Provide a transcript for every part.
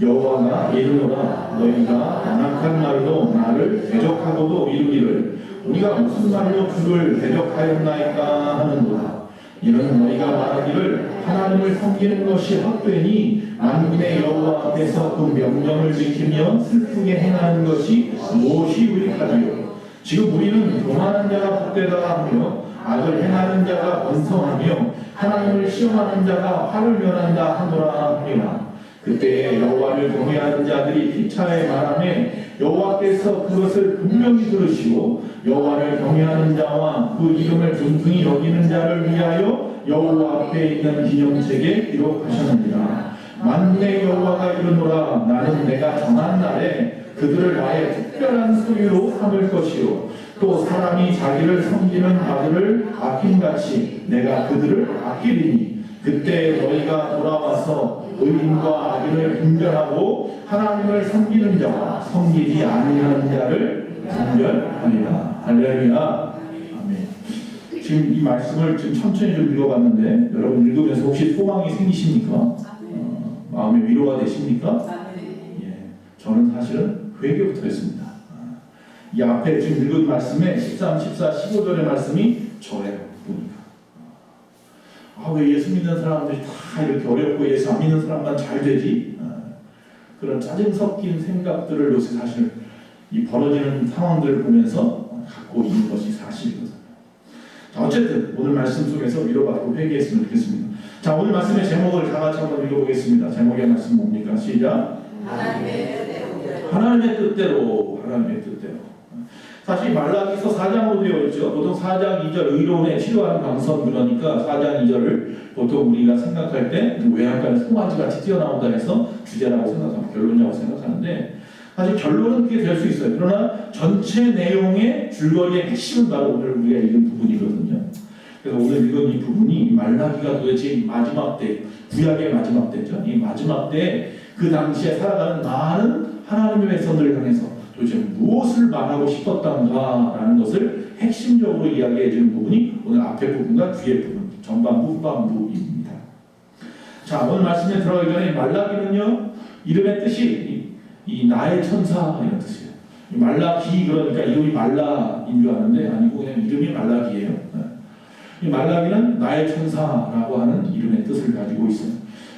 여호와가 이르노라 너희가 완악한 말로 나를 대적하고도 이르기를 우리가 무슨 말로 주를 대적하였나이까 하는도다. 이는 너희가 말하기를 하나님을 섬기는 것이 헛되니 만군의 여호와 앞에서 그 명령을 지키며 슬프게 행하는 것이 무엇이 유익하리요. 지금 우리는 교만한 자가 복되다 하며 악을 행하는 자가 번성하며 하나님을 시험하는 자가 화를 면한다 하노라 하니라. 그때에 여호와를 경외하는 자들이 피차에 말하매 여호와께서 그것을 분명히 들으시고 여호와를 경외하는 자와 그 이름을 존중히 여기는 자를 위하여 여호와 앞에 있는 기념책에 기록하셨느니라. 만군의 여호와가 이르노라 나는 내가 정한 날에 그들을 나의 특별한 소유로 삼을 것이요 또 사람이 자기를 섬기는 아들을 아낌같이 내가 그들을 아끼리니 그때 너희가 돌아와서 의인과 악인을 분별하고 하나님을 섬기는 자와 섬기지 아니하는 자를 분별하리라. 할렐루야. 아멘. 지금 이 말씀을 좀 천천히 좀 읽어봤는데 여러분 읽으면서 혹시 소망이 생기십니까? 마음의 위로가 되십니까? 예, 저는 사실은 회개부터 했습니다. 이 앞에 지금 읽은 말씀에 13, 14, 15절의 말씀이 저예요. 보니까 왜 예수 믿는 사람들이 다 이렇게 어렵고 예수 안 믿는 사람만 잘 되지? 그런 짜증 섞인 생각들을 요새 사실 이 벌어지는 상황들을 보면서 갖고 있는 것이 사실이거든요. 자, 어쨌든 오늘 말씀 속에서 위로받고 회개했으면 좋겠습니다. 자, 오늘 말씀의 제목을 다 같이 한번 읽어보겠습니다. 제목의 말씀 뭡니까? 시작. 하나님의 뜻대로. 하나님의 뜻대로. 사실 말라기서 4장으로 되어 있죠. 보통 4장 2절 의로운에 치료하는 방선 그러니까 4장 2절을 보통 우리가 생각할 때 외양간에 송아지같이 뛰어나온다 해서 주제라고 생각하고 결론이라고 생각하는데 사실 결론은 그게 될 수 있어요. 그러나 전체 내용의 줄거리의 핵심은 바로 오늘 우리가 읽은 부분이거든요. 그래서 오늘 읽은 이 부분이 말라기가 도대체 마지막 때, 구약의 마지막 때죠. 이 마지막 때 그 당시에 살아가는 많은 하나님의 백성들을 향해서 도대체 무엇을 말하고 싶었던가라는 것을 핵심적으로 이야기해 주는 부분이 오늘 앞에 부분과 뒤에 부분, 전반부, 후반부입니다. 자, 오늘 말씀에 들어가기 전에 말라기는요, 이름의 뜻이 이 나의 천사 이런 뜻이에요. 말라기 그러니까 이름이 말라인 줄 아는데 아니고 그냥 이름이 말라기예요. 이 말라기는 나의 천사라고 하는 이름의 뜻을 가지고 있어요.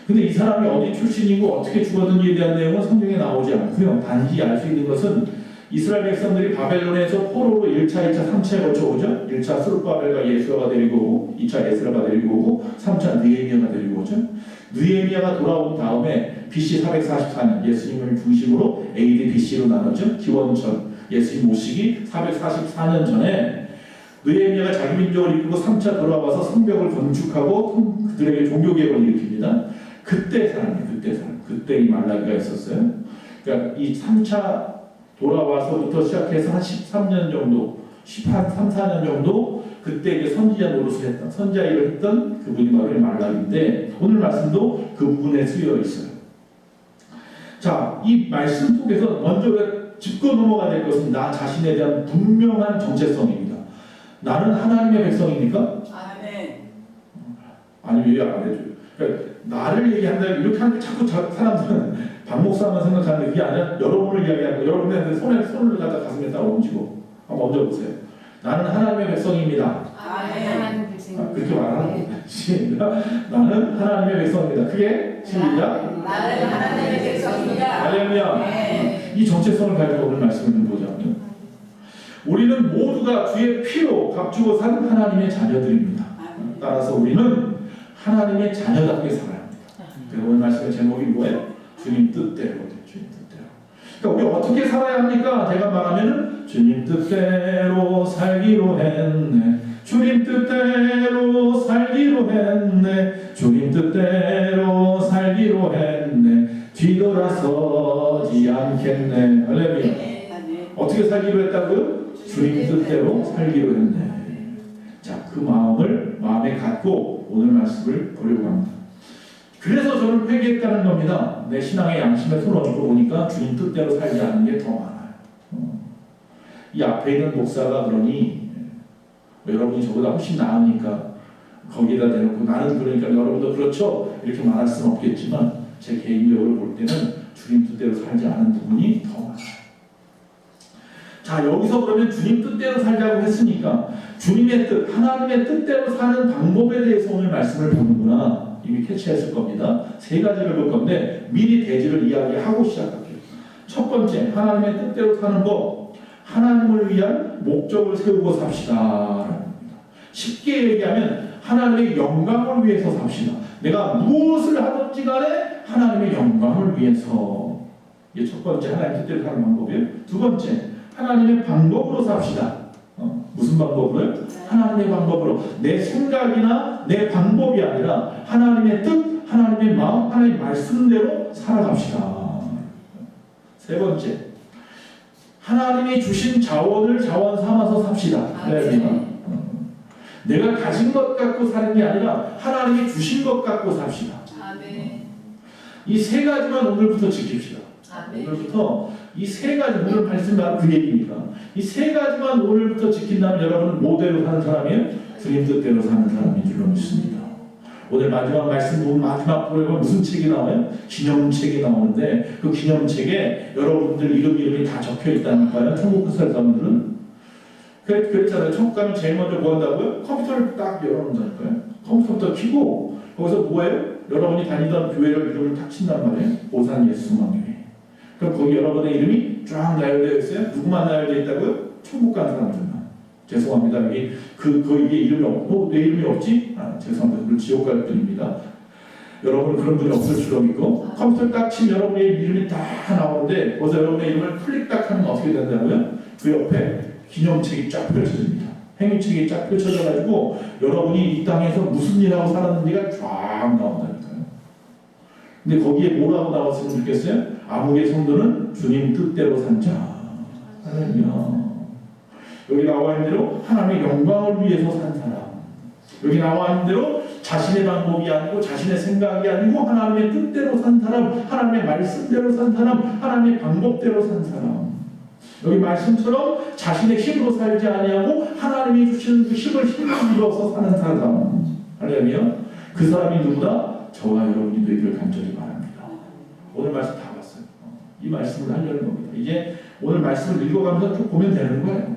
근데 이 사람이 어디 출신이고 어떻게 죽었는지에 대한 내용은 성경에 나오지 않고요. 단지 알 수 있는 것은 이스라엘 백성들이 바벨론에서 포로로 1차, 2차, 3차에 거쳐오죠. 1차 스룹바벨과 예수아가 데리고 오고 2차 에스라가 데리고 오고 3차 느헤미야가 데리고 오죠. 느헤미야가 돌아온 다음에 BC 444년 예수님을 중심으로 AD BC로 나눴죠. 기원전 예수님 모시기 444년 전에 느헤미야가 자기 민족을 이끌고 3차 돌아와서 성벽을 건축하고 그들에게 종교개혁을 일으킵니다. 그때 이 말라기가 있었어요. 그러니까 이 3차 돌아와서부터 시작해서 한 13년 정도, 13, 4년 정도 그때 이제 선지자 노릇을 했던, 선지자 일을 했던 그분이 바로 이 말라기인데 오늘 말씀도 그 부분에 쓰여 있어요. 자, 이 말씀 속에서 먼저 짚고 넘어가야 될 것은 나 자신에 대한 분명한 정체성입니다. 나는 하나님의 백성입니까? 아니 왜 안 해줘요? 그러니까 나를 얘기한다 이렇게 하는데 자꾸 사람들은 박 목사만 생각하는데 그게 아니라 여러분을 이야기하는 거예요. 여러분한테 손을 갖다 가슴에 딱 얹히고 한번 얹어보세요. 나는 하나님의 백성입니다. 그렇게 말하는 거예요. 나는 하나님의 백성입니다. 그게 시작. 나는 하나님의 백성입니다. 할렐루야. 이 정체성을 가지고 오늘 말씀을 보자. 우리는 모두가 주의 피로 값주고 산 하나님의 자녀들입니다. 따라서 우리는 하나님의 자녀답게 살아야 합니다. 그래서 오늘 말씀의 제목이 뭐예요? 주님 뜻대로. 주님 뜻대로. 그러니까 우리 어떻게 살아야 합니까? 제가 말하면은 주님 뜻대로 살기로 했네. 주님 뜻대로 살기로 했네. 주님 뜻대로 살기로 했네. 뒤돌아서지 않겠네. 할렐루야. 어떻게 살기로 했다고요? 주님 뜻대로 살기로 했네. 자, 그 마음을 마음에 갖고 오늘 말씀을 보려고 합니다. 그래서 저는 회개했다는 겁니다. 내 신앙의 양심에 손을 얹고 보니까 주님 뜻대로 살지 않는 게 더 많아요. 이 앞에 있는 목사가 그러니 여러분이 저보다 훨씬 나으니까 거기에다 대놓고 나는 그러니까 여러분도 그렇죠 이렇게 말할 수는 없겠지만 제 개인적으로 볼 때는 주님 뜻대로 살지 않은 부분이 더 많아요. 자, 여기서 그러면 주님 뜻대로 살자고 했으니까 주님의 뜻, 하나님의 뜻대로 사는 방법에 대해서 오늘 말씀을 보는구나. 이미 캐치했을 겁니다. 세 가지를 볼 건데 미리 대지를 이야기하고 시작할게요. 첫 번째, 하나님의 뜻대로 사는 법. 하나님을 위한 목적을 세우고 삽시다. 라는 겁니다. 쉽게 얘기하면 하나님의 영광을 위해서 삽시다. 내가 무엇을 하든지 간에 하나님의 영광을 위해서. 이게 첫 번째 하나님의 뜻대로 사는 방법이에요. 두 번째, 하나님의 방법으로 삽시다. 무슨 방법으로요? 하나님의 방법으로. 내 생각이나 내 방법이 아니라 하나님의 뜻, 하나님의 마음, 하나님의 말씀대로 살아갑시다. 세 번째, 하나님이 주신 자원을 자원 삼아서 삽시다. 내가 가진 것 갖고 사는 게 아니라 하나님이 주신 것 갖고 삽시다. 이 세 가지만 오늘부터 지킵시다. 오늘부터 이 세 가지, 오늘 말씀 바로 그 얘기니까 이 세 가지만 오늘부터 지킨다면 여러분은 뭐대로 사는 사람이에요? 주님 뜻대로 사는 사람인 줄로 믿습니다. 오늘 마지막 말씀 보면 마지막 부분에 무슨 책이 나와요? 기념책이 나오는데 그 기념책에 여러분들 이름이 다 적혀 있다니까요. 천국 끝살 사람들은 그랬잖아요. 천국 가면 제일 먼저 뭐 한다고요? 컴퓨터를 딱 열어놓는다니까요. 컴퓨터 켜고 거기서 뭐예요? 여러분이 다니던 교회를 이름을 딱 친단 말이에요. 오산 예수만교회. 그럼 거기 여러분의 이름이 쫙 나열되어 있어요. 누구만 나열되어 있다고요? 천국 간 사람들만. 죄송합니다. 여기 거기에 이름이 없고 내 이름이 없지? 죄송합니다. 그럼 지옥 갈 뿐입니다. 여러분 그런 분이 없을 줄로 믿고 컴퓨터를 딱 치면 여러분의 이름이 다 나오는데 거기서 여러분의 이름을 클릭 딱 하면 어떻게 된다고요? 그 옆에 기념책이 쫙 펼쳐집니다. 행위책이 쫙 펼쳐져가지고 여러분이 이 땅에서 무슨 일하고 살았는지가 쫙 나온다니까요. 근데 거기에 뭐라고 나왔으면 좋겠어요? 아무개 성도는 주님 뜻대로 산 자. 할렐루야. 여기 나와 있는 대로 하나님의 영광을 위해서 산 사람. 여기 나와 있는 대로 자신의 방법이 아니고 자신의 생각이 아니고 하나님의 뜻대로 산 사람, 하나님의 말씀대로 산 사람, 하나님의 방법대로 산 사람. 여기 말씀처럼 자신의 힘으로 살지 아니하고 하나님이 주시는 그 힘을 힘입어서 사는 사람. 할렐루야. 그 사람이 누구다? 저와 여러분이 되기를 간절히 바랍니다. 오늘 말씀 다 봤어요. 이 말씀을 하려는 겁니다. 이제 오늘 말씀을 읽어가면서 쭉 보면 되는 거예요.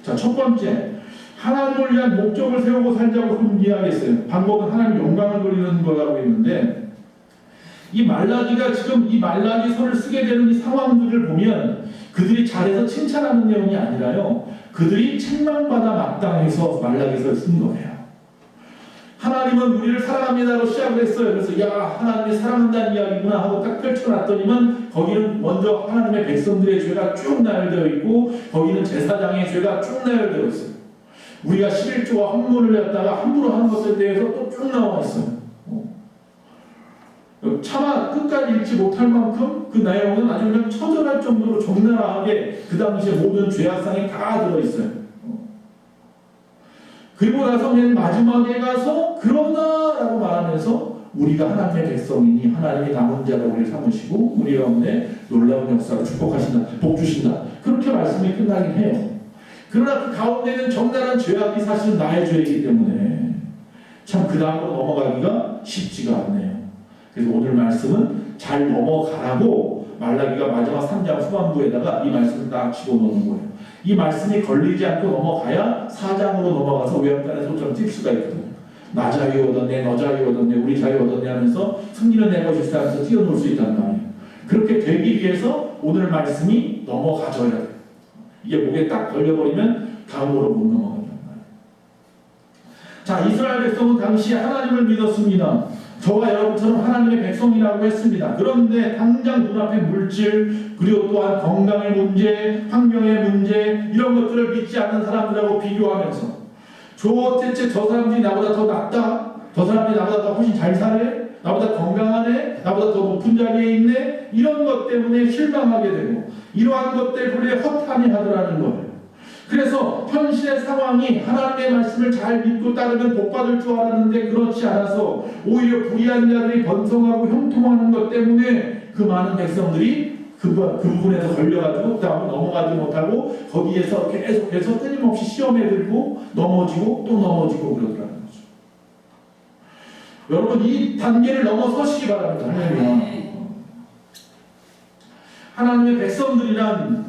자, 첫 번째, 하나님을 위한 목적을 세우고 살자고 이야기했어요. 방법은 하나님 영광을 돌리는 거라고 했는데 이 말라기가 지금 이 말라기서를 쓰게 되는 이 상황들을 보면 그들이 잘해서 칭찬하는 내용이 아니라요. 그들이 책망받아 마땅해서 말라기서를 쓴 거예요. 하나님은 우리를 사랑합니다로 시작을 했어요. 그래서 야, 하나님이 사랑한다는 이야기구나 하고 딱 펼쳐놨더니만 거기는 먼저 하나님의 백성들의 죄가 쭉 나열되어 있고 거기는 제사장의 죄가 쭉 나열되어 있어요. 우리가 11조와 헌물을 갖다가 함부로 하는 것에 대해서 또 쭉 나와 있어요. 차마 끝까지 읽지 못할 만큼 그 내용은 아주 그냥 처절할 정도로 적나라하게 그 당시에 모든 죄악상이 다 들어있어요. 그리고 나서 맨 마지막에 가서 그러나라고 말하면서 우리가 하나님의 백성이니 하나님이 남은 자로 우리를 삼으시고 우리 가운데 놀라운 역사로 축복하신다, 복 주신다. 그렇게 말씀이 끝나긴 해요. 그러나 그 가운데는 적나라한 죄악이 사실은 나의 죄이기 때문에 참 그 다음으로 넘어가기가 쉽지가 않네요. 그래서 오늘 말씀은 잘 넘어가라고 말라기가 마지막 3장 후반부에다가 이 말씀을 딱 집어넣는 거예요. 이 말씀이 걸리지 않고 넘어가야 4장으로 넘어가서 외양간에 소처럼 뛸 수가 있거든요. 나 자유 얻었네, 너 자유 얻었네, 우리 자유 얻었네 하면서 승리는 내 것일세 하면서 뛰어놀 수 있단 말이에요. 그렇게 되기 위해서 오늘 말씀이 넘어가줘야 돼요. 이게 목에 딱 걸려버리면 다음으로 못 넘어간단 말이에요. 자, 이스라엘 백성은 당시에 하나님을 믿었습니다. 저와 여러분처럼 하나님의 백성이라고 했습니다. 그런데 당장 눈앞에 물질 그리고 또한 건강의 문제, 환경의 문제 이런 것들을 믿지 않는 사람들하고 비교하면서 도대체 저 사람들이 나보다 더 낫다? 저 사람들이 나보다 더 훨씬 잘 사네? 나보다 건강하네? 나보다 더 높은 자리에 있네? 이런 것 때문에 실망하게 되고 이러한 것 때문에 허탄이 하더라는 거예요. 그래서 현실의 상황이 하나님의 말씀을 잘 믿고 따르면 복받을 줄 알았는데 그렇지 않아서 오히려 불의한 자들이 번성하고 형통하는 것 때문에 그 많은 백성들이 그 부분에서 걸려가지고 다음으로 넘어가지 못하고 거기에서 계속해서 끊임없이 시험에 들고 넘어지고 또 넘어지고 그러더라는 거죠. 여러분 이 단계를 넘어서시기 바랍니다. 하나님의 백성들이란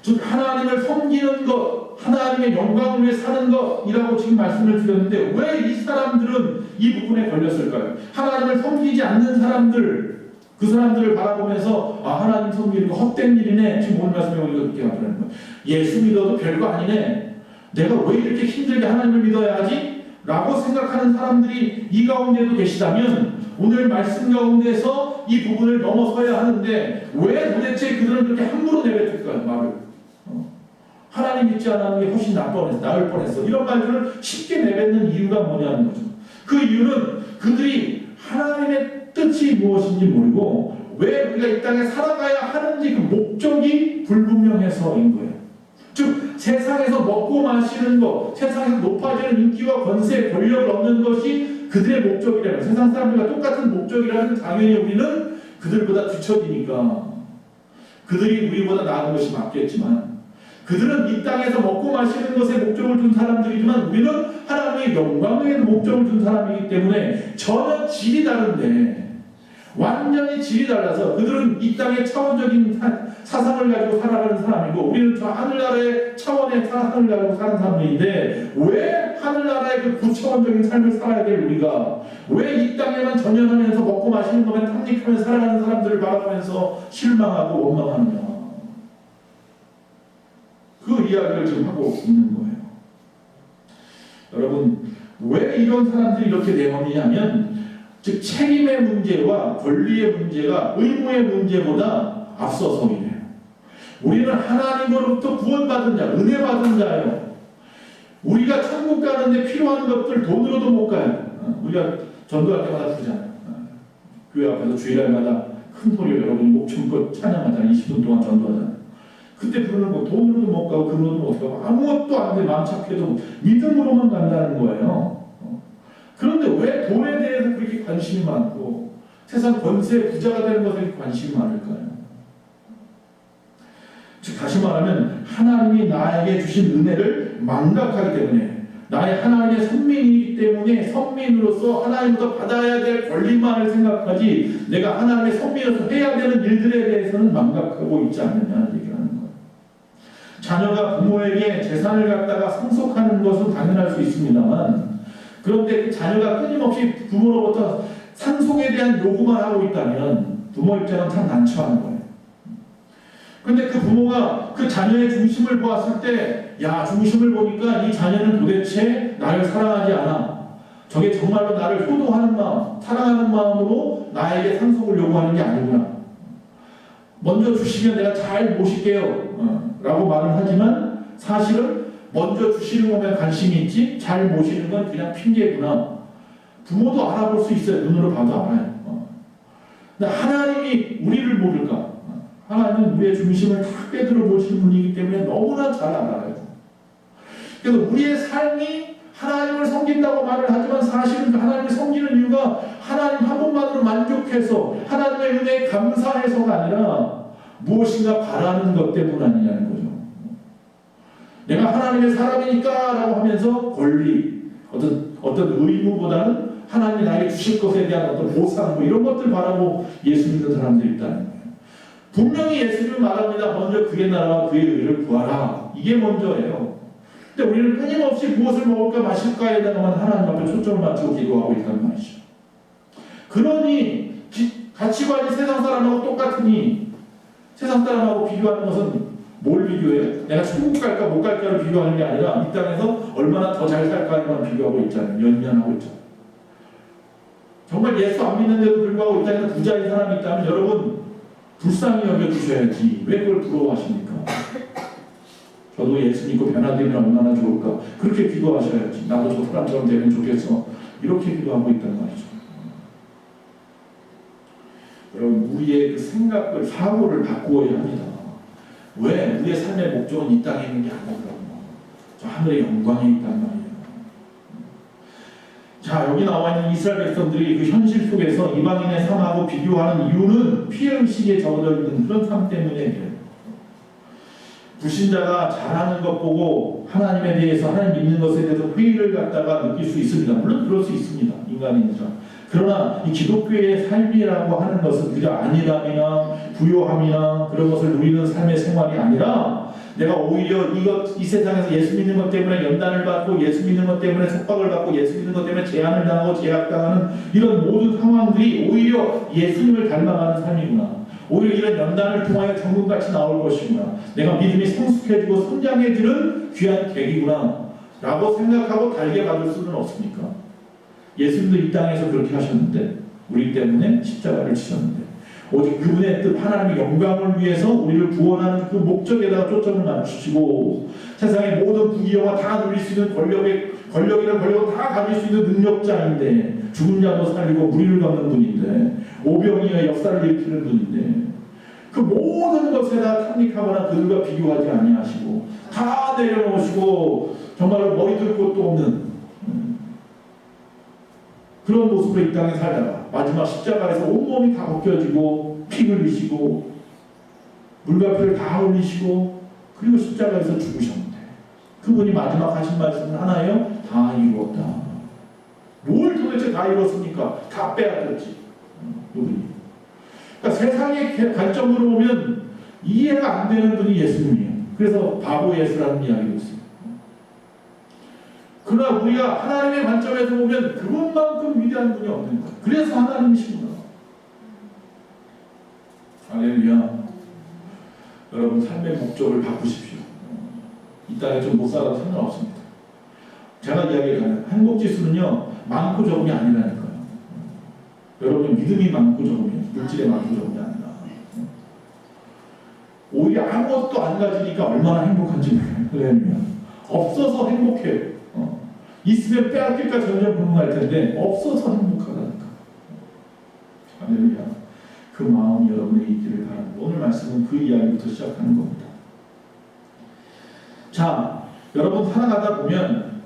즉 하나님을 섬기는 것, 하나님의 영광을 위해 사는 것이라고 지금 말씀을 드렸는데 왜 이 사람들은 이 부분에 걸렸을까요? 하나님을 섬기지 않는 사람들, 그 사람들을 바라보면서 하나님 섬기는 거 헛된 일이네. 지금 오늘 말씀에 우리가 그렇게 말하는 거예요. 예수 믿어도 별거 아니네. 내가 왜 이렇게 힘들게 하나님을 믿어야 하지? 라고 생각하는 사람들이 이 가운데도 계시다면 오늘 말씀 가운데서 이 부분을 넘어서야 하는데 왜 도대체 그들은 그렇게 함부로 내뱉을까요? 말을. 하나님 믿지 않는 게 훨씬 나을 뻔했어. 이런 말들을 쉽게 내뱉는 이유가 뭐냐는 거죠. 그 이유는 그들이 하나님의 뜻이 무엇인지 모르고 왜 우리가 이 땅에 살아가야 하는지 그 목적이 불분명해서인 거예요. 즉 세상에서 먹고 마시는 것, 세상에서 높아지는 인기와 권세, 권력을 얻는 것이 그들의 목적이라면 세상 사람들과 똑같은 목적이라면 당연히 우리는 그들보다 뒤처지니까 그들이 우리보다 나은 것이 맞겠지만 그들은 이 땅에서 먹고 마시는 것에 목적을 둔 사람들이지만 우리는 하나님의 영광에 목적을 둔 사람이기 때문에 전혀 질이 다른데 완전히 질이 달라서 그들은 이 땅의 차원적인 사상을 가지고 살아가는 사람이고 우리는 저 하늘나라의 차원의 사상을 가지고 사는 사람들인데 왜 하늘나라의 그 구차원적인 삶을 살아야 될 우리가 왜 이 땅에만 전연하면서 먹고 마시는 것만 탐닉하면서 살아가는 사람들을 바라보면서 실망하고 원망하느냐. 그 이야기를 지금 하고 있는 거예요. 여러분 왜 이런 사람들이 이렇게 내모이냐면 즉 책임의 문제와 권리의 문제가 의무의 문제보다 앞서서 이래요. 우리는 하나님으로부터 구원받은 자, 은혜 받은 자예요. 우리가 천국 가는데 필요한 것들 돈으로도 못 가요. 우리가 전도할 때마다 그러잖아요. 교회 앞에서 주일날마다 큰 소리로 여러분이 목숨껏 찬양하잖아요. 20분 동안 전도하잖아요. 그때 부르는 거 돈으로도 못 가고 금으로도 못 가고 아무것도 안 돼. 마음 착해도 믿음으로만 간다는 거예요. 그런데 왜 돈에 대해서 그렇게 관심이 많고 세상 권세 부자가 되는 것에 관심이 많을까요? 즉 다시 말하면 하나님이 나에게 주신 은혜를 망각하기 때문에 나의 하나님의 선민이기 때문에 선민으로서 하나님부터 받아야 될 권리만을 생각하지 내가 하나님의 선민으로서 해야 되는 일들에 대해서는 망각하고 있지 않느냐는 얘기를 하는 거예요. 자녀가 부모에게 재산을 갖다가 상속하는 것은 당연할 수 있습니다만 그런데 그 자녀가 끊임없이 부모로부터 상속에 대한 요구만 하고 있다면 부모 입장은 참 난처한 거예요. 그런데 그 부모가 그 자녀의 중심을 보았을 때 야 중심을 보니까 이 자녀는 도대체 나를 사랑하지 않아. 저게 정말로 나를 효도하는 마음, 사랑하는 마음으로 나에게 상속을 요구하는 게 아니구나. 먼저 주시면 내가 잘 모실게요 라고 말을 하지만 사실은 먼저 주시는 것에 관심이 있지 잘 모시는 건 그냥 핑계구나. 부모도 알아볼 수 있어요. 눈으로 봐도 알아요. 근데 하나님이 우리를 모를까? 하나님은 우리의 중심을 다 빼들어 보시는 분이기 때문에 너무나 잘 알아요. 그래서 우리의 삶이 하나님을 섬긴다고 말을 하지만 사실은 하나님을 섬기는 이유가 하나님 한 분만으로 만족해서 하나님의 은혜에 감사해서가 아니라 무엇인가 바라는 것 때문 아니냐는 거죠. 내가 하나님의 사람이니까 라고 하면서 권리, 어떤 의무보다는 하나님이 나에게 주실 것에 대한 어떤 보상 뭐 이런 것들 바라고 예수 믿는 사람들이 있다는 거예요. 분명히 예수님은 말합니다. 먼저 그의 나라와 그의 의를 구하라. 이게 먼저예요. 근데 우리는 끊임없이 무엇을 먹을까 마실까에 대해서만 하나님 앞에 초점을 맞추고 기도하고 있단 말이죠. 그러니 가치관이 세상 사람하고 똑같으니 세상 사람하고 비교하는 것은 뭘 비교해요? 내가 천국 갈까 못 갈까를 비교하는 게 아니라 이 땅에서 얼마나 더 잘 살까에만 비교하고 있잖아요. 연연하고 있잖아요. 정말 예수 안 믿는데도 불구하고 이 땅에서 부자인 사람이 있다면 여러분 불쌍히 여겨주셔야지. 왜 그걸 부러워하십니까? 저도 예수 믿고 변화되면 얼마나 좋을까. 그렇게 기도하셔야지. 나도 저 사람처럼 되면 좋겠어. 이렇게 기도하고 있단 말이죠. 여러분 우리의 그 생각을 사고를 바꾸어야 합니다. 왜? 우리의 삶의 목적은 이 땅에 있는 게 아니라고. 저 하늘의 영광에 있단 말이에요. 자 여기 나와 있는 이스라엘 백성들이 그 현실 속에서 이방인의 삶하고 비교하는 이유는 피해의식에 젖어 있는 그런 삶 때문에 불신자가 잘하는 것 보고 하나님에 대해서 하나님 믿는 것에 대해서 회의를 갖다가 느낄 수 있습니다. 물론 그럴 수 있습니다. 인간이니까. 그러나 이 기독교의 삶이라고 하는 것은 그저 안일함이나 부요함이나 그런 것을 누리는 삶의 생활이 아니라 내가 오히려 이 세상에서 예수 믿는 것 때문에 연단을 받고 예수 믿는 것 때문에 속박을 받고 예수 믿는 것 때문에 제한을 당하고 제약당하는 이런 모든 상황들이 오히려 예수님을 닮아가는 삶이구나. 오히려 이런 연단을 통하여 정금같이 나올 것이구나. 내가 믿음이 성숙해지고 성장해지는 귀한 계기구나 라고 생각하고 달게 받을 수는 없습니까? 예수님도 이 땅에서 그렇게 하셨는데 우리 때문에 십자가를 지셨는데 오직 그분의 뜻 하나님의 영광을 위해서 우리를 구원하는 그 목적에다가 초점을 맞추시고 세상의 모든 부귀영화 다 누릴 수 있는 권력이란 권력을 다 가질 수 있는 능력자인데 죽은 자도 살리고 무리를 걷는 분인데 오병이어 역사를 일으키는 분인데 그 모든 것에다 탐닉하거나 그들과 비교하지 아니하시고 다 내려놓으시고 정말 머리 둘 곳도 없는 그런 모습으로 이 땅에 살다가 마지막 십자가에서 온몸이 다 벗겨지고 피 흘리시고 물과 피를 다 흘리시고 그리고 십자가에서 죽으셨는데 그분이 마지막 하신 말씀은 하나예요. 다 이루었다. 뭘 도대체 다 이뤘습니까? 다 빼앗겼지. 그분이. 그러니까 세상의 관점으로 보면 이해가 안 되는 분이 예수님이에요. 그래서 바보 예수라는 이야기도 있어요. 그러나 우리가 하나님의 관점에서 보면 그분만큼 위대한 분이 없는 거예요. 그래서 하나님이시구나. 할렐루야. 여러분 삶의 목적을 바꾸십시오. 이 땅에 좀 못 살아도 상관없습니다. 제가 이야기하는 행복지수는요 많고 적음이 아니라니까요. 여러분 믿음이 많고 적음이에요. 물질에 많고 적음이 아니라. 오히려 아무것도 안 가지니까 얼마나 행복한지 몰라요. 없어서 행복해요. 있으면 빼앗길까 점점 궁금할 텐데 없어서 행복하다니까. 할렐루야. 그 마음이 여러분에게 있기를 바랍니다. 오늘 말씀은 그 이야기부터 시작하는 겁니다. 자, 여러분 살아가다 보면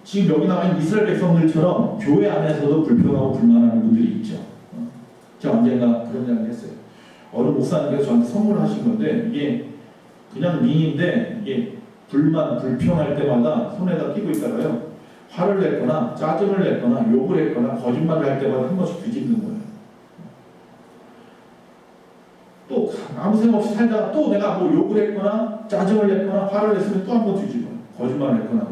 지금 여기 나와 있는 이스라엘 백성들처럼 교회 안에서도 불평하고 불만하는 분들이 있죠. 제가 언젠가 그런 이야기를 했어요. 어느 목사님께서 저한테 선물하신 건데 이게 그냥 링인데 이게 불평할 때마다 손에다 끼고 있다가요 화를 냈거나 짜증을 냈거나 욕을 했거나 거짓말을 할 때마다 한 번씩 뒤집는 거예요. 또 아무 생각 없이 살다가 또 내가 뭐 욕을 했거나 짜증을 냈거나 화를 냈으면 또 한 번 뒤집어요. 거짓말을 했거나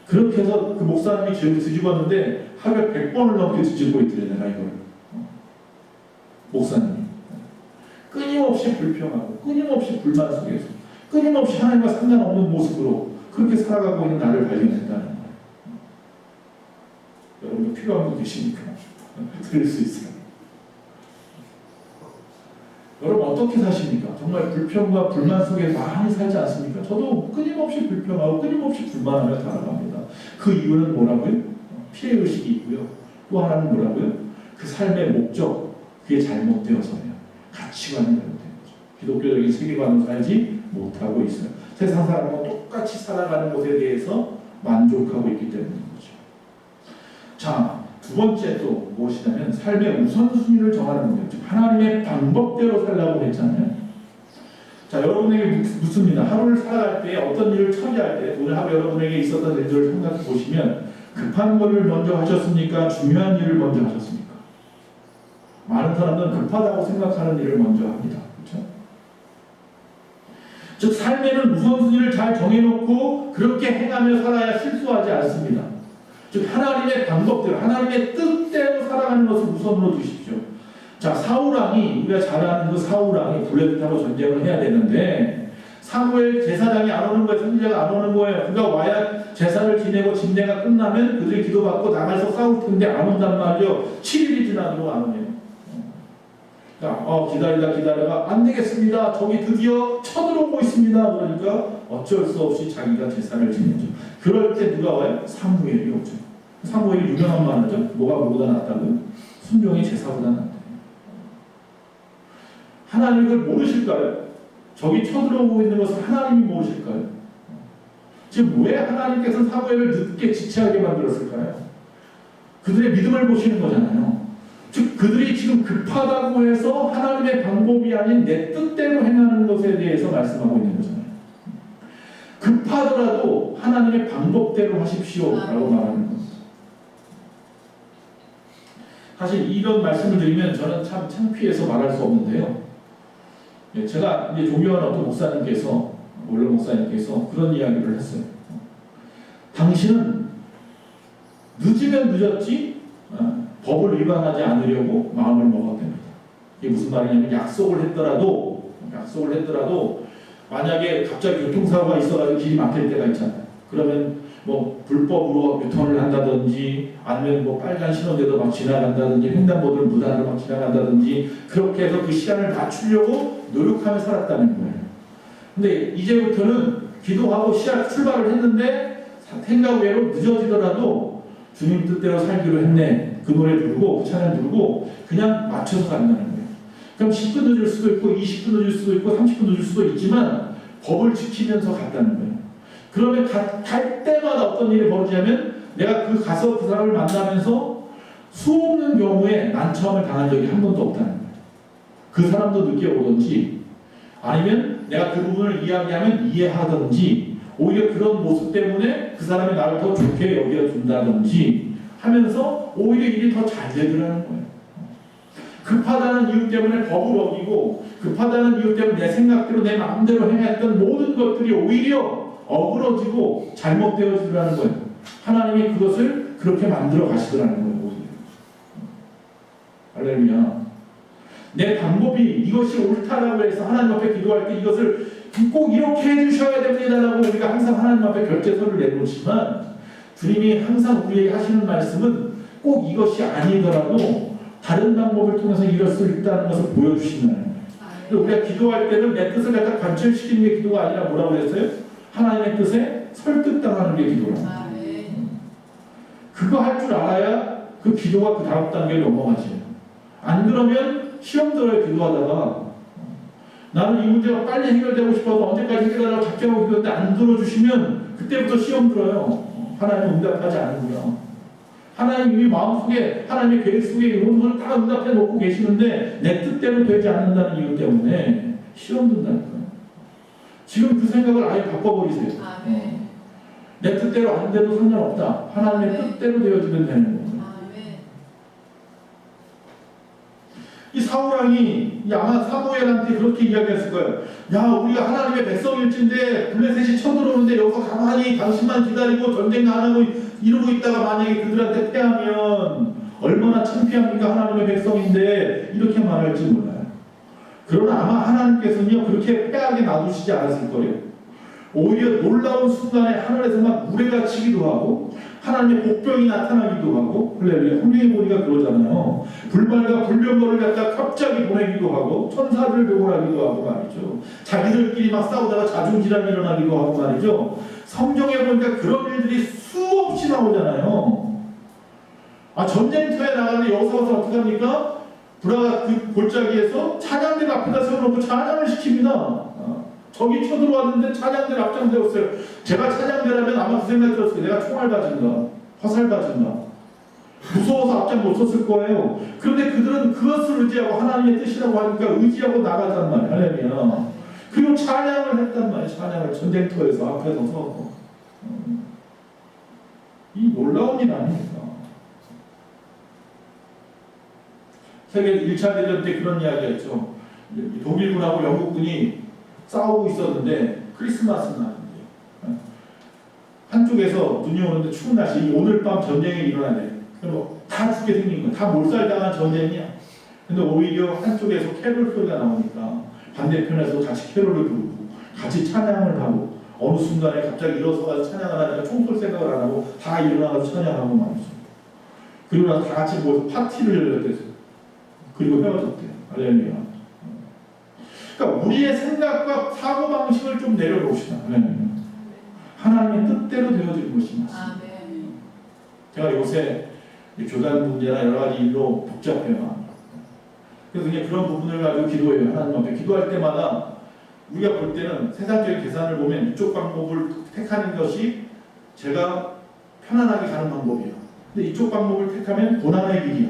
그렇게 해서 그 목사님이 뒤집었는데 하루에 100번을 넘게 뒤집고 있더래. 내가 이걸 목사님이 끊임없이 불평하고 끊임없이 불만 속에서 끊임없이 하나님과 상관없는 모습으로 그렇게 살아가고 있는 나를 발견했다는 거예요. 여러분 필요한 분 계십니까? 들을 수 있어요. 여러분 어떻게 사십니까? 정말 불평과 불만 속에 많이 살지 않습니까? 저도 끊임없이 불평하고 끊임없이 불만하며 살아갑니다. 그 이유는 뭐라고요? 피해의식이 있고요. 또 하나는 뭐라고요? 그 삶의 목적, 그게 잘못되어서요. 가치관이 잘못된 거죠. 기독교적인 세계관으로 살지 못하고 있어요. 세상 사람과 똑같이 살아가는 것에 대해서 만족하고 있기 때문인 거죠. 자, 두 번째 또 무엇이냐면 삶의 우선순위를 정하는 문제. 즉 하나님의 방법대로 살라고 했잖아요. 자, 여러분에게 묻습니다. 하루를 살아갈 때 어떤 일을 처리할 때 오늘 하루 여러분에게 있었던 일들을 생각해 보시면 급한 것을 먼저 하셨습니까? 중요한 일을 먼저 하셨습니까? 많은 사람들은 급하다고 생각하는 일을 먼저 합니다. 그렇죠? 즉 삶에는 우선순위를 잘 정해놓고 그렇게 행하며 살아야 실수하지 않습니다. 즉 하나님의 방법대로 하나님의 뜻대로 살아가는 것을 우선으로 두십시오. 자, 사울왕이 우리가 잘 아는 그 사울왕이 블레셋 타고 전쟁을 해야 되는데 사무엘 제사장이 안 오는 거예요. 선지자가 안 오는 거예요. 그가 와야 제사를 지내고 진대가 끝나면 그들이 기도받고 나가서 싸울 텐데 안 온단 말이죠. 7일이 지나도록 안 오네요. 기다리다가 안 되겠습니다. 저기 드디어 쳐들어오고 있습니다. 그러니까 어쩔 수 없이 자기가 제사를 지내죠. 그럴 때 누가 와요? 사무엘이 오죠. 사무엘이 유명한 말이죠. 뭐가 그보다 낫다고요? 순종이 제사보다 낫다. 하나님이 그걸 모르실까요? 저기 쳐들어오고 있는 것을 하나님이 모르실까요? 지금 왜 하나님께서 사무엘을 늦게 지체하게 만들었을까요? 그들의 믿음을 보시는 거잖아요. 즉 그들이 지금 급하다고 해서 하나님의 방법이 아닌 내 뜻대로 행하는 것에 대해서 말씀하고 있는 거잖아요. 급하더라도 하나님의 방법대로 하십시오 라고 말하는 겁니다. 사실 이런 말씀을 드리면 저는 참 창피해서 말할 수 없는데요. 예, 제가 이제 존경하는 어떤 목사님께서, 원로 목사님께서 그런 이야기를 했어요. 당신은 늦으면 늦었지 법을 위반하지 않으려고 마음을 먹어야 됩니다. 이게 무슨 말이냐면 약속을 했더라도 만약에 갑자기 교통사고가 있어가지고 길이 막힐 때가 있잖아요. 그러면 뭐 불법으로 유턴을 한다든지 아니면 뭐 빨간 신호대도 막 지나간다든지 횡단보도를 무단으로 막 지나간다든지 그렇게 해서 그 시간을 맞추려고 노력하며 살았다는 거예요. 근데 이제부터는 기도하고 출발을 했는데 생각 외로 늦어지더라도 주님 뜻대로 살기로 했네. 그 노래 부르고 그 찬양 부르고 그냥 맞춰서 간다는 거예요. 그럼 10분 늦을 수도 있고 20분 늦을 수도 있고 30분 늦을 수도 있지만 법을 지키면서 갔다는 거예요. 그러면 갈 때마다 어떤 일이 벌어지냐면 내가 가서 그 사람을 만나면서 수없는 경우에 난처함을 당한 적이 한 번도 없다는 거예요. 그 사람도 늦게 오든지 아니면 내가 그 부분을 이야기하면 이해하든지 오히려 그런 모습 때문에 그 사람이 나를 더 좋게 여겨준다든지 하면서 오히려 일이 더 잘 되더라는 거예요. 급하다는 이유 때문에 법을 어기고 급하다는 이유 때문에 내 생각대로 내 마음대로 행했던 모든 것들이 오히려 어그러지고 잘못되어지더라는 거예요. 하나님이 그것을 그렇게 만들어 가시더라는 거예요. 할렐루야. 내 방법이 이것이 옳다라고 해서 하나님 앞에 기도할 때 이것을 꼭 이렇게 해주셔야 됩니다라고 우리가 항상 하나님 앞에 결제서를 내놓지만 주님이 항상 우리에게 하시는 말씀은 꼭 이것이 아니더라도 다른 방법을 통해서 이룰 수 있다는 것을 보여주신다는 거예요. 우리가 기도할 때는 내 뜻을 갖다 관철시키는 게 기도가 아니라 뭐라고 했어요? 하나님의 뜻에 설득당하는 게 기도라고. 그거 할 줄 알아야 그 기도가 그 다음 단계로 넘어가지. 안 그러면 시험 들어요. 기도하다가 나는 이 문제가 빨리 해결되고 싶어서 언제까지 해결하려고 작정하고 기도했는데 안 들어주시면 그때부터 시험 들어요. 하나님 응답하지 않는구나. 하나님 이미 마음속에 하나님의 계획 속에 이런 것을 다 응답해 놓고 계시는데 내 뜻대로 되지 않는다는 이유 때문에 시험 든다니까요. 지금 그 생각을 아예 바꿔버리세요. 내 뜻대로 안 돼도 상관없다. 하나님의 뜻대로 되어지면 되는 거예요. 이 사울왕이 아마 사무엘한테 그렇게 이야기했을 거예요. 야, 우리가 하나님의 백성일진데 블레셋이 쳐들어오는데 여기서 가만히 당신만 기다리고 전쟁 안 하고 이러고 있다가 만약에 그들한테 패하면 얼마나 창피합니까? 하나님의 백성인데 이렇게 말할지 몰라요. 그러나 아마 하나님께서는요 그렇게 패하게 놔두시지 않았을 거예요. 오히려 놀라운 순간에 하늘에서 막 우레가 치기도 하고 하나님의 복병이 나타나기도 하고 혼례에 보니까 그러잖아요. 불말과 불병거를 갖다 갑자기 보내기도 하고 천사들을 병원하기도 하고 말이죠. 자기들끼리 막 싸우다가 자중질환이 일어나기도 하고 말이죠. 성경에 보니까 그런 일들이 수없이 나오잖아요. 전쟁터에 나가는데 여기서 와서 어떻게 합니까? 브라가 그 골짜기에서 찬양대 앞에다 세워놓고 찬양을 시킵니다. 적이 쳐들어왔는데 찬양대를 앞장세웠어요. 제가 찬양대라면 아마 그 생각이 들었을 거예요. 내가 총알 맞은가 화살 맞은가 무서워서 앞장 못 섰을 거예요. 그런데 그들은 그것을 의지하고 하나님의 뜻이라고 하니까 의지하고 나가단 말이에요. 할렐루야. 그리고 찬양을 했단 말이에요. 찬양을 전쟁터에서 앞에 서서 이 놀라운 일 아닙니까? 세계 1차 대전 때 그런 이야기였죠. 독일군하고 영국군이 싸우고 있었는데 크리스마스 날인데 한쪽에서 눈이 오는데 추운 날씨 오늘 밤 전쟁이 일어나야 돼. 그리고 다 죽게 생긴 거야. 다 몰살당한 전쟁이야. 근데 오히려 한쪽에서 캐롤 소리가 나오니까 반대편에서 같이 캐롤을 부르고 같이 찬양을 하고 어느 순간에 갑자기 일어서서 찬양을 하다가 총쏠 생각을 안 하고 다 일어나서 찬양하고 말이죠. 그리고 나서 다 같이 모여서 파티를 열었대요. 그리고 헤어졌대요. 할렐루야. 그러니까 우리의 생각과 사고방식을 좀 내려놓읍시다. 하나님의 뜻대로 되어질 것이 맞습니다. 제가 요새 교단 문제나 여러 가지 일로 복잡해요. 그래서 그냥 그런 부분을 가지고 기도해요. 하나님 앞에 기도할 때마다 우리가 볼 때는 세상적인 계산을 보면 이쪽 방법을 택하는 것이 제가 편안하게 가는 방법이에요. 근데 이쪽 방법을 택하면 고난의 길이야.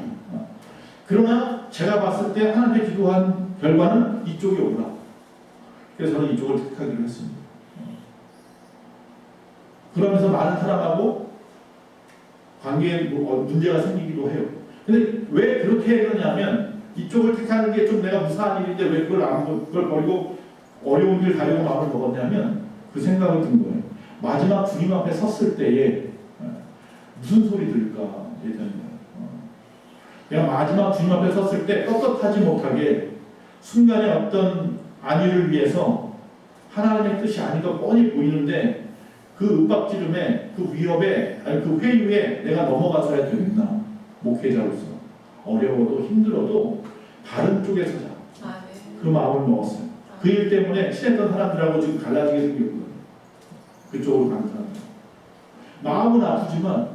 그러나 제가 봤을 때 하나님께 기도한 결과는 이쪽이 오라. 그래서 저는 이쪽을 택하기로 했습니다. 그러면서 많은 사람하고 관계에 문제가 생기기도 해요. 근데 왜 그렇게 했느냐면 이쪽을 택하는 게 좀 내가 무사한 일인데 왜 그걸 버리고 어려운 길 가려고 마음을 먹었냐면 그 생각을 든 거예요. 마지막 주님 앞에 섰을 때에 무슨 소리 들을까 예전에 내가 마지막 주님 앞에 섰을 때 떳떳하지 못하게 순간에 어떤 안위를 위해서 하나님의 뜻이 아닌 것 뻔히 보이는데 그 윽박지름에 그 위협에 아니 그 회유에 내가 넘어가서야 되겠나 목회자로서 어려워도 힘들어도 다른 쪽에 서자 그 마음을 먹었어요. 그 일 때문에 친했던 사람들하고 지금 갈라지게 생겼거든요. 그쪽으로 가는 사람들 마음은 아프지만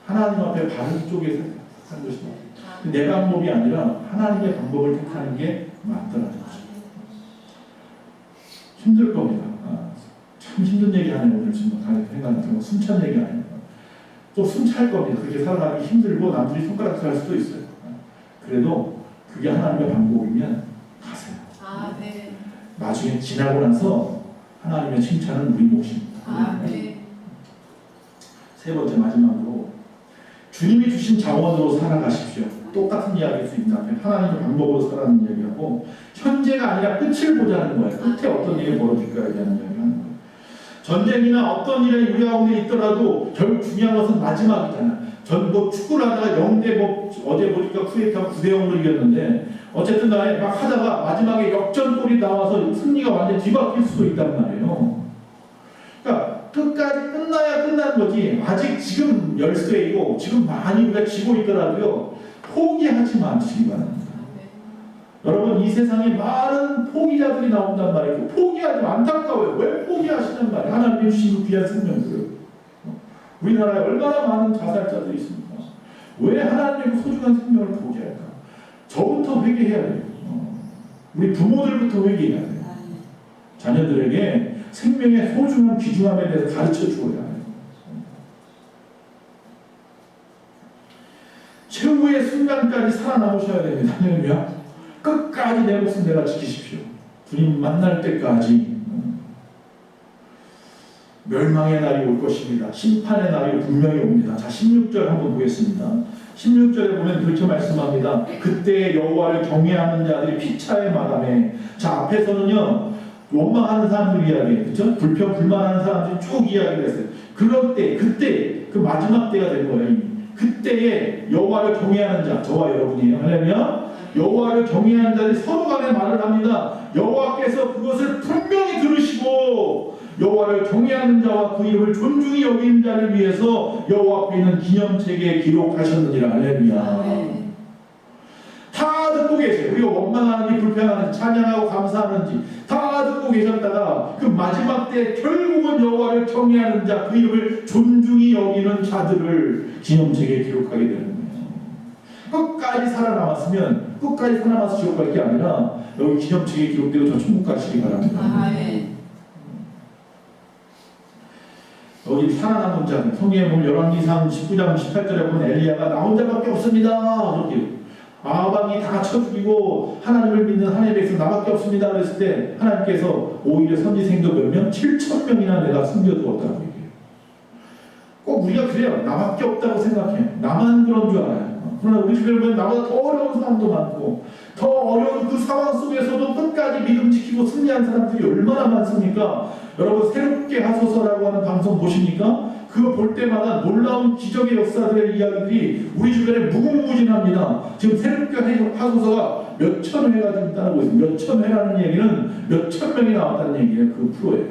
하나님 앞에 바른 쪽에 산 것이다. 내 방법이 아니라 하나님의 방법을 택하는 게 맞더라는 거죠. 힘들 겁니다. 참 힘든 얘기 하네요. 오늘 지금 생각하면 숨찬 얘기 아니에요. 또 숨찰 겁니다. 그렇게 살아가기 힘들고 남들이 손가락 질 수도 있어요. 그래도 그게 하나님의 방법이면 가세요. 네. 나중에 지나고 나서 하나님의 칭찬은 우리 몫입니다. 네. 세 번째 마지막으로 주님이 주신 자원으로 살아가십시오. 똑같은 이야기일 수 있는데 하나님의 방법으로 살아가는 이야기하고 현재가 아니라 끝을 보자는 거예요. 끝에 어떤 일이 벌어질까에 대한 이야기를 하는 거예요. 전쟁이나 어떤 일이 우리 가운데 있더라도 결국 중요한 것은 마지막이잖아. 뭐 축구를 하다가 0대 어제 보니까 쿠웨이트가 9대0으로 이겼는데 어쨌든 간에 막 하다가 마지막에 역전골이 나와서 승리가 완전히 뒤바뀔 수도 있단 말이에요. 그러니까 끝까지 끝나야 끝난 거지. 아직 지금 열세이고 지금 많이 우리가 지고 있더라도요. 포기하지 마시기 바랍니다. 여러분 이 세상에 많은 포기자들이 나온단 말이에요. 포기하지 마. 안타까워요. 왜 포기하시는 말이에요. 하나님이 주신 그 귀한 생명들을. 우리나라에 얼마나 많은 자살자들이 있습니까? 왜 하나님의 그 소중한 생명을 포기할까? 저부터 회개해야 돼요. 우리 부모들부터 회개해야 돼요. 자녀들에게 생명의 소중한 귀중함에 대해서 가르쳐 주어야 해요. 최후의 순간까지 살아남으셔야 됩니다. 할렐루야. 끝까지 내 목숨 내가 지키십시오. 주님 만날 때까지. 멸망의 날이 올 것입니다. 심판의 날이 분명히 옵니다. 자, 16절 한번 보겠습니다. 16절에 보면 그렇게 말씀합니다. 그때 여호와를 경외하는 자들이 피차에 마다매. 자, 앞에서는요 원망하는 사람들 이야기, 그렇죠? 불평불만하는 사람들이 쭉 이야기를 했어요. 그럴 때, 그때 그 마지막 때가 된 거예요. 그때에 여호와를 경외하는 자, 저와 여러분이에요. 할렐루야. 여호와를 경외하는 자들이 서로 간에 말을 합니다. 여호와께서 그것을 분명히 들으시고 여호와를 경외하는 자와 그 이름을 존중히 여기는 자를 위해서 여호와 앞에 있는 기념책에 기록하셨느니라. 할렐루야. 다 듣고 계세요. 우리가 원망하는지 불평하는지 찬양하고 감사하는지 다 듣고 계셨다가 그 마지막 때 결국은 여호와를 경외하는 자, 그 이름을 존중히 여기는 자들을 기념책에 기록하게 되는 거예요. 끝까지 살아남았으면 끝까지 살아남아서 지옥 갈 게 아니라 여기 기념책에 기록되고 저 천국 가시기 바랍니다. 여기 살아남은 자, 성경에 보면 열왕기상 19장 18절에 보면 엘리야가 나 혼자밖에 없습니다. 이렇게 아방이 다 쳐 죽이고 하나님을 믿는 하나님에 대해서 나밖에 없습니다. 그랬을 때 하나님께서 오히려 선지생도 몇 명? 7,000명이나 내가 숨겨두었다고 얘기해요. 꼭 우리가 그래요. 나밖에 없다고 생각해. 나만 그런 줄 알아요. 그러나 우리 주변에 보면 나보다 더 어려운 사람도 많고 더 어려운 그 상황 속에서도 끝까지 믿음 지키고 승리한 사람들이 얼마나 많습니까? 여러분 새롭게 하소서라고 하는 방송 보십니까? 그거 볼 때마다 놀라운 기적의 역사들의 이야기들이 우리 주변에 무궁무진합니다. 지금 새롭게 하소서가 몇천 회가 지금 따르고 있습니다. 몇천 회라는 얘기는 몇천 명이 나왔다는 얘기예요. 그 프로에.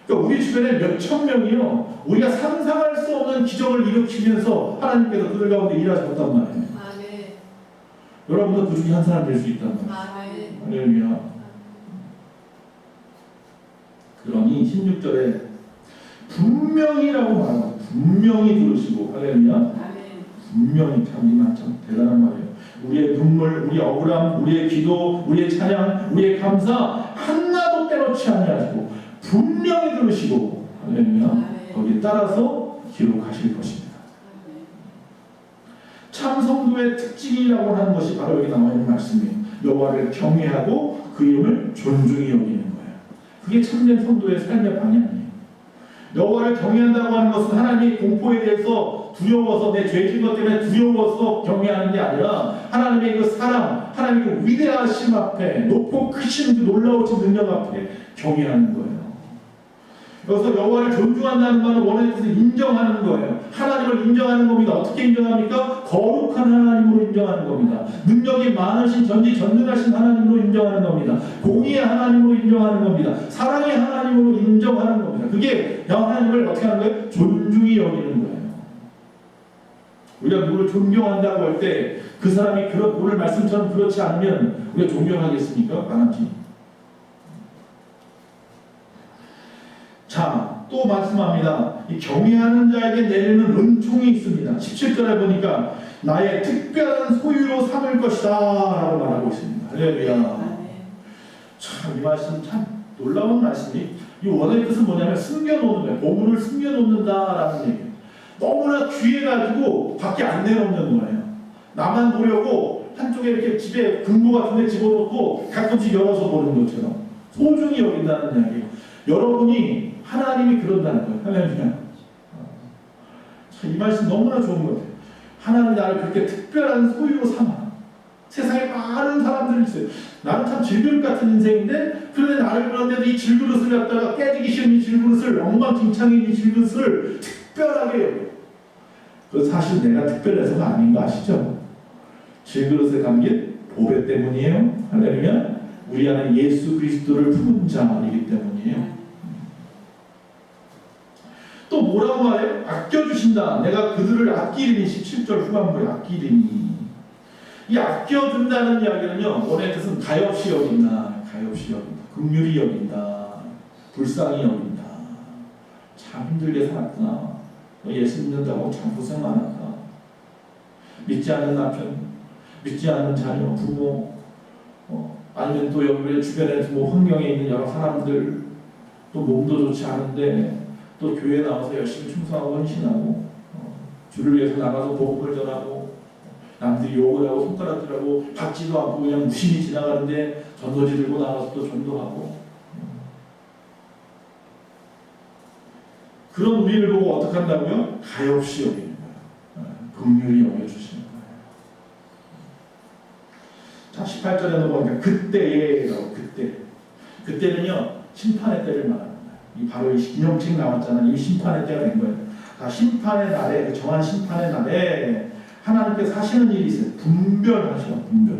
그러니까 우리 주변에 몇천 명이요, 우리가 상상할 수 없는 기적을 일으키면서 하나님께서 그들 가운데 일하셨단 말이에요. 여러분도 그 중에 한 사람 될 수 있단 말이에요. 할렐루야. 그러니 16절에 분명히라고 말합니다. 분명히 들으시고, 할렐루야. 분명히 참 대단한 말이에요. 우리의 눈물, 우리의 억울함, 우리의 기도, 우리의 찬양, 우리의 감사 하나도 빼놓지 아니하시고 분명히 들으시고, 할렐루야. 거기에 따라서 기록하실 것입니다. 참 성도의 특징이라고 하는 것이 바로 여기 나와 있는 말씀이에요. 여호와를 경외하고 그 이름을 존중히 여기는 거예요. 그게 참된 성도의 삶의 방향이에요. 여호와를 경외한다고 하는 것은 하나님의 공포에 대해서 두려워서 내 죄진 것 때문에 두려워서 경외하는 게 아니라 하나님의 그 사랑, 하나님의 그 위대하심 앞에 높고 크신 그 놀라우신 능력 앞에 경외하는 거예요. 그래서 여호와를 존중한다는 말은 원하는 뜻을 인정하는 거예요. 하나님을 인정하는 겁니다. 어떻게 인정합니까? 거룩한 하나님으로 인정하는 겁니다. 능력이 많으신 전지전능하신 하나님으로 인정하는 겁니다. 공의의 하나님으로 인정하는 겁니다. 사랑의 하나님으로 인정하는 겁니다. 그게 하나님을 어떻게 하는 거예요? 존중히 여기는 거예요. 우리가 누구를 존경한다고 할 때 그 사람이 오늘 말씀처럼 그렇지 않으면 우리가 존경하겠습니까? 안 하지. 자, 또 말씀합니다. 이 경외하는 자에게 내리는 은총이 있습니다. 17절에 보니까 나의 특별한 소유로 삼을 것이다 라고 말하고 있습니다. 할렐루야. 참, 이 말씀 참 놀라운 말씀이, 이 원어의 뜻은 뭐냐면 숨겨놓는 거예요. 보물을 숨겨놓는다라는 얘기예요. 너무나 귀해가지고 밖에 안 내놓는 거예요. 나만 보려고 한쪽에 이렇게 집에 금고 같은 데 집어넣고 가끔씩 열어서 보는 것처럼 소중히 여긴다는 이야기예요. 여러분이 하나님이 그런다는 거예요. 할렐루야. 이 말씀 너무나 좋은 것 같아요. 하나님 나를 그렇게 특별한 소유로 삼아. 세상에 많은 사람들이 있어요. 나는 참 질그릇 같은 인생인데, 그런데 나를 그런데도 이 질그릇을 갖다가 깨지기 싫은 이 질그릇을, 엉망진창인 이 질그릇을 특별하게 여겨요. 그 사실 내가 특별해서가 아닌 거 아시죠? 질그릇에 담긴 보배 때문이에요. 할렐루야. 우리 안에 예수 그리스도를 품은 자이기 때문이에요. 또 뭐라고 말해요? 아껴주신다. 내가 그들을 아끼리니. 17절 후반부에 아끼리니. 이 아껴준다는 이야기는요, 원의 뜻은 가엾이 여긴다. 가엾이 여긴다. 긍휼히 여긴다. 불쌍히 여긴다. 참 힘들게 살았구나. 너 예수 믿는다고 참 고생 많았다. 믿지 않는 남편, 믿지 않는 자녀, 부모, 아니면 또 여기 주변에 뭐 환경에 있는 여러 사람들, 또 몸도 좋지 않은데 또 교회 나와서 열심히 충성하고 헌신하고 주를 위해서 나가서 복음을 전하고 남들이 욕을 하고 손가락질하고 받지도 않고 그냥 무심히 지나가는데 전도지 들고 나가서 또 전도하고, 그런 우리를 보고 어떻게 한다고요? 가엾이 여기는 거예요. 긍휼히 여겨주시는 거예요. 자, 18절에 보니까 그때에라고. 그때는요 심판의 때를 말합니다. 이 바로 이 기념책 나왔잖아요. 이 심판의 때가 된 거예요. 자, 심판의 날에, 정한 심판의 날에 하나님께서 하시는 일이 있어요. 분별하셔. 분별.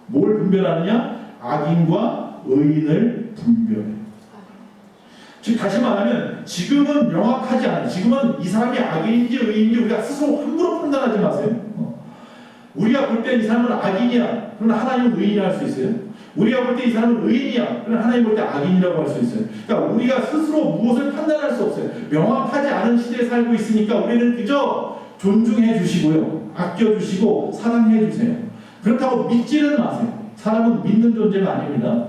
뭘 분별하느냐? 악인과 의인을 분별해요. 즉 다시 말하면 지금은 명확하지 않아요. 지금은 이 사람이 악인인지 의인인지 우리가 스스로 함부로 판단하지 마세요. 우리가 볼 때 이 사람은 악인이야. 그러나 하나님은 의인이라 할 수 있어요. 우리가 볼 때 이 사람은 의인이야. 그러나 하나님 볼 때 악인이라고 할 수 있어요. 그러니까 우리가 스스로 무엇을 판단할 수 없어요. 명확하지 않은 시대에 살고 있으니까 우리는 그저 존중해 주시고요. 아껴 주시고 사랑해 주세요. 그렇다고 믿지는 마세요. 사람은 믿는 존재가 아닙니다.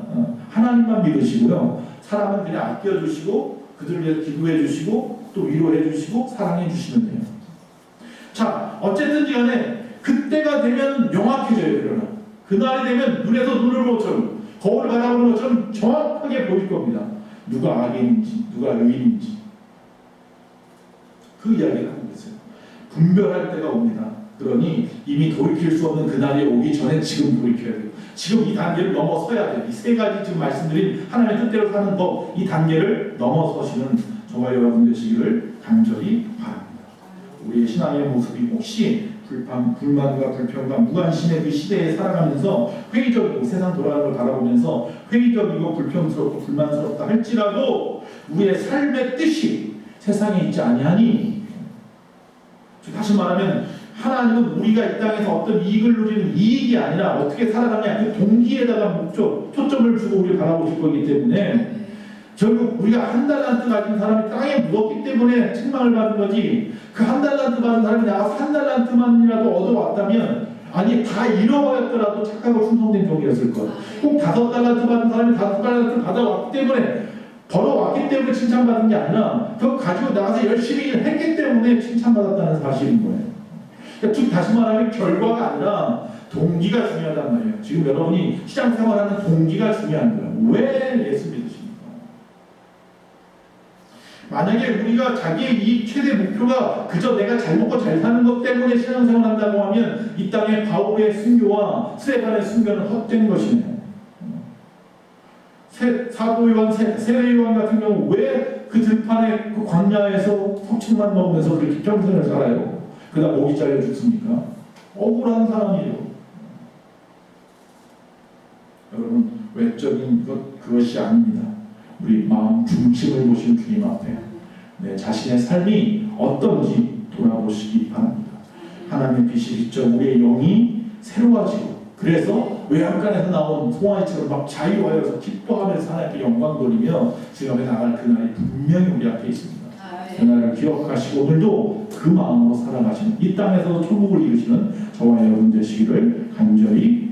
하나님만 믿으시고요. 사람은 그냥 아껴주시고 그들을 위해서 기도해 주시고 또 위로해 주시고 사랑해 주시면 돼요. 자, 어쨌든지 간에 그때가 되면 명확해져요. 그러나 그날이 되면 눈에서 눈을 본 것처럼 거울을 바라보는 것처럼 정확하게 보일 겁니다. 누가 악인인지 누가 의인인지. 그 이야기를 하고 있어요. 분별할 때가 옵니다. 그러니 이미 돌이킬 수 없는 그날이 오기 전에 지금 돌이켜야 돼요. 지금 이 단계를 넘어서야 돼요. 이 세 가지 지금 말씀드린 하나님의 뜻대로 사는 법, 이 단계를 넘어서시는 저와 여러분 되시기를 간절히 바랍니다. 우리의 신앙의 모습이 혹시 불만과 불평과 무관심의 그 시대에 살아가면서 회의적이고 세상 돌아가는 걸 바라보면서 회의적이고 불평스럽고 불만스럽다 할지라도 우리의 삶의 뜻이 세상에 있지 아니하니, 다시 말하면 하나님은 우리가 이 땅에서 어떤 이익을 누리는 이익이 아니라 어떻게 살아가냐 그 동기에다가 초점을 주고 우리를 바라보실 거기 때문에 결국 우리가 한 달란트 가진 사람이 땅에 묻었기 때문에 책망을 받은 거지, 그 한 달란트 받은 사람이 나가서 한 달란트만이라도 얻어왔다면, 아니 다 잃어버렸더라도 착하고 충성된 종이었을 거야. 꼭 5달란트 받은 사람이 5달란트를 받아왔기 때문에, 벌어왔기 때문에 칭찬받은 게 아니라 그거 가지고 나가서 열심히 일했기 때문에 칭찬받았다는 사실인 거예요. 그러니까 즉 다시 말하면 결과가 아니라 동기가 중요하단 말이에요. 지금 여러분이 시장 생활하는 동기가 중요한 거예요. 왜 예수 믿으십니까? 만약에 우리가 자기의 이 최대 목표가 그저 내가 잘 먹고 잘 사는 것 때문에 신앙생활을 한다고 하면 이 땅에 바울의 순교와 스데반의 순교는 헛된 것이네요. 사도 요한, 세례 요한 같은 경우 왜 그 들판에 그 광야에서 석침만 먹으면서 그렇게 평생을 살아요? 그러다 목이 잘려 죽습니까? 억울한 사람이에요. 여러분, 외적인 그것이 아닙니다. 우리 마음 중심을 보신 주님 앞에 내 자신의 삶이 어떤지 돌아보시기 바랍니다. 하나님의 빛이 비쳐 우리의 영이 새로워지고, 그래서 외양간에서 나온 송아지처럼 막 자유하여서 기뻐하면서 하나님께 영광 돌리며 주 앞에 나갈 그날이 분명히 우리 앞에 있습니다. 그날을 기억하시고 오늘도 그 마음으로 살아가시는, 이 땅에서도 천국을 이루시는 저와 여러분 되시기를 간절히